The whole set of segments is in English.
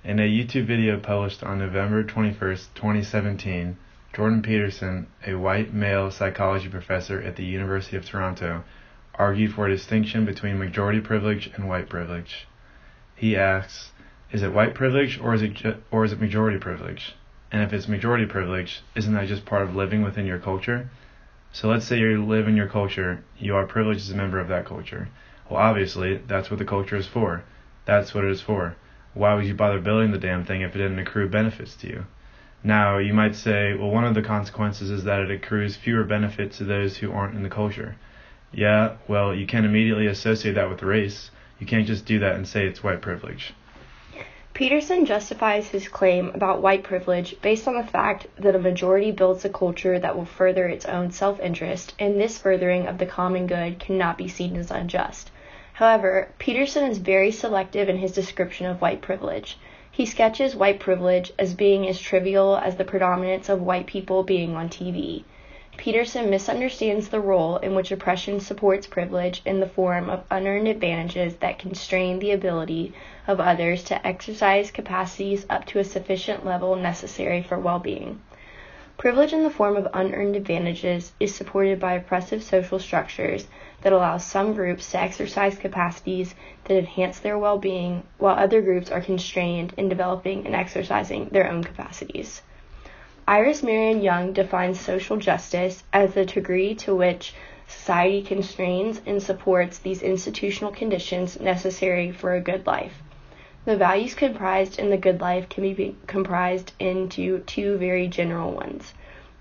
In a YouTube video published on November 21st, 2017, Jordan Peterson, a white male psychology professor at the University of Toronto, argued for a distinction between majority privilege and white privilege. He asks, is it white privilege or is it majority privilege? And if it's majority privilege, isn't that just part of living within your culture? So let's say you live in your culture, you are privileged as a member of that culture. Well, obviously, that's what the culture is for. That's what it is for. Why would you bother building the damn thing if it didn't accrue benefits to you? Now, you might say, well, one of the consequences is that it accrues fewer benefits to those who aren't in the culture. Yeah, well, you can't immediately associate that with race. You can't just do that and say it's white privilege. Peterson justifies his claim about white privilege based on the fact that a majority builds a culture that will further its own self-interest, and this furthering of the common good cannot be seen as unjust. However, Peterson is very selective in his description of white privilege. He sketches white privilege as being as trivial as the predominance of white people being on TV. Peterson misunderstands the role in which oppression supports privilege in the form of unearned advantages that constrain the ability of others to exercise capacities up to a sufficient level necessary for well-being. Privilege in the form of unearned advantages is supported by oppressive social structures that allow some groups to exercise capacities that enhance their well-being, while other groups are constrained in developing and exercising their own capacities. Iris Marion Young defines social justice as the degree to which society constrains and supports these institutional conditions necessary for a good life. The values comprised in the good life can be comprised into two very general ones.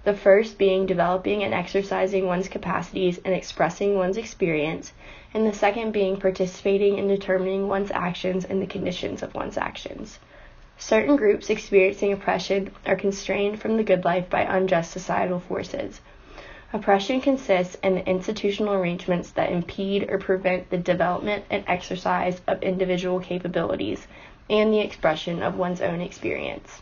The first being developing and exercising one's capacities and expressing one's experience, and the second being participating in determining one's actions and the conditions of one's actions. Certain groups experiencing oppression are constrained from the good life by unjust societal forces. Oppression consists in the institutional arrangements that impede or prevent the development and exercise of individual capabilities and the expression of one's own experience.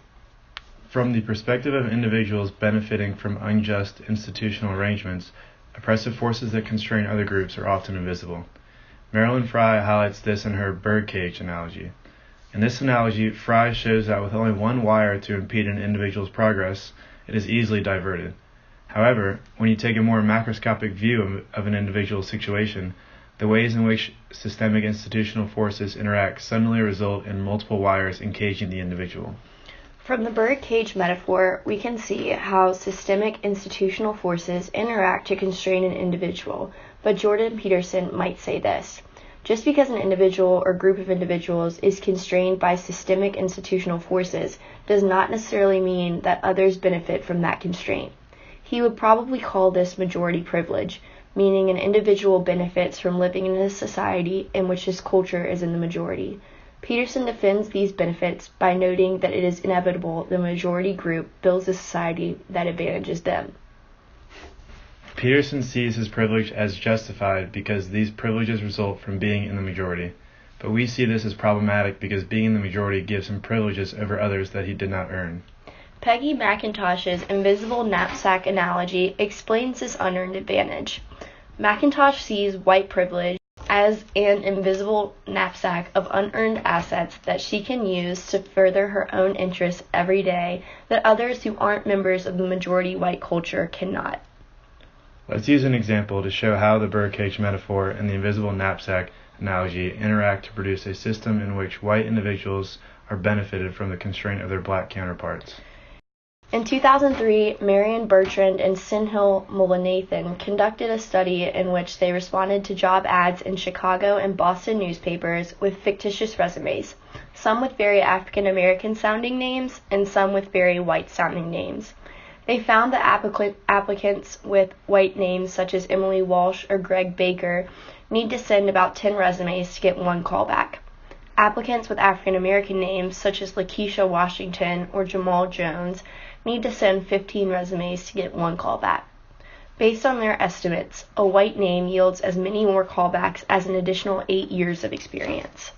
From the perspective of individuals benefiting from unjust institutional arrangements, oppressive forces that constrain other groups are often invisible. Marilyn Frye highlights this in her birdcage analogy. In this analogy, Frye shows that with only one wire to impede an individual's progress, it is easily diverted. However, when you take a more macroscopic view of an individual's situation, the ways in which systemic institutional forces interact suddenly result in multiple wires encaging the individual. From the birdcage metaphor, we can see how systemic institutional forces interact to constrain an individual, but Jordan Peterson might say this. Just because an individual or group of individuals is constrained by systemic institutional forces does not necessarily mean that others benefit from that constraint. He would probably call this majority privilege, meaning an individual benefits from living in a society in which his culture is in the majority. Peterson defends these benefits by noting that it is inevitable the majority group builds a society that advantages them. Peterson sees his privilege as justified because these privileges result from being in the majority, but we see this as problematic because being in the majority gives him privileges over others that he did not earn. Peggy McIntosh's invisible knapsack analogy explains this unearned advantage. McIntosh sees white privilege as an invisible knapsack of unearned assets that she can use to further her own interests every day that others who aren't members of the majority white culture cannot. Let's use an example to show how the birdcage metaphor and the invisible knapsack analogy interact to produce a system in which white individuals are benefited from the constraint of their black counterparts. In 2003, Marion Bertrand and Senhil Mullainathan conducted a study in which they responded to job ads in Chicago and Boston newspapers with fictitious resumes, some with very African American sounding names and some with very white sounding names. They found that applicants with white names such as Emily Walsh or Greg Baker need to send about 10 resumes to get one callback. Applicants with African American names such as Lakeisha Washington or Jamal Jones need to send 15 resumes to get one callback. Based on their estimates, a white name yields as many more callbacks as an additional 8 years of experience.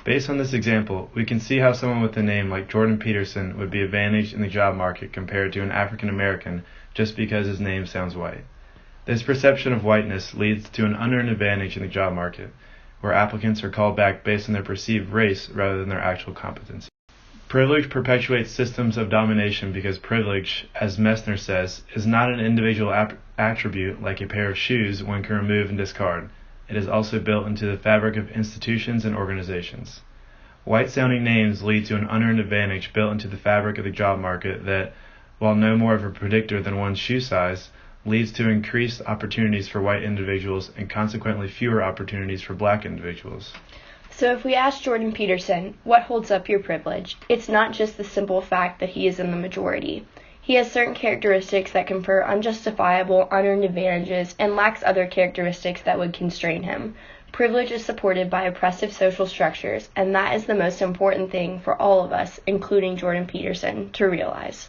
Based on this example, we can see how someone with a name like Jordan Peterson would be advantaged in the job market compared to an African American just because his name sounds white. This perception of whiteness leads to an unearned advantage in the job market. where applicants are called back based on their perceived race rather than their actual competency. Privilege perpetuates systems of domination because privilege, as Messner says, is not an individual attribute like a pair of shoes one can remove and discard. It is also built into the fabric of institutions and organizations. White-sounding names lead to an unearned advantage built into the fabric of the job market that, while no more of a predictor than one's shoe size, leads to increased opportunities for white individuals and consequently fewer opportunities for black individuals. So if we ask Jordan Peterson, what holds up your privilege, it's not just the simple fact that he is in the majority. He has certain characteristics that confer unjustifiable, unearned advantages and lacks other characteristics that would constrain him. Privilege is supported by oppressive social structures, and that is the most important thing for all of us, including Jordan Peterson, to realize.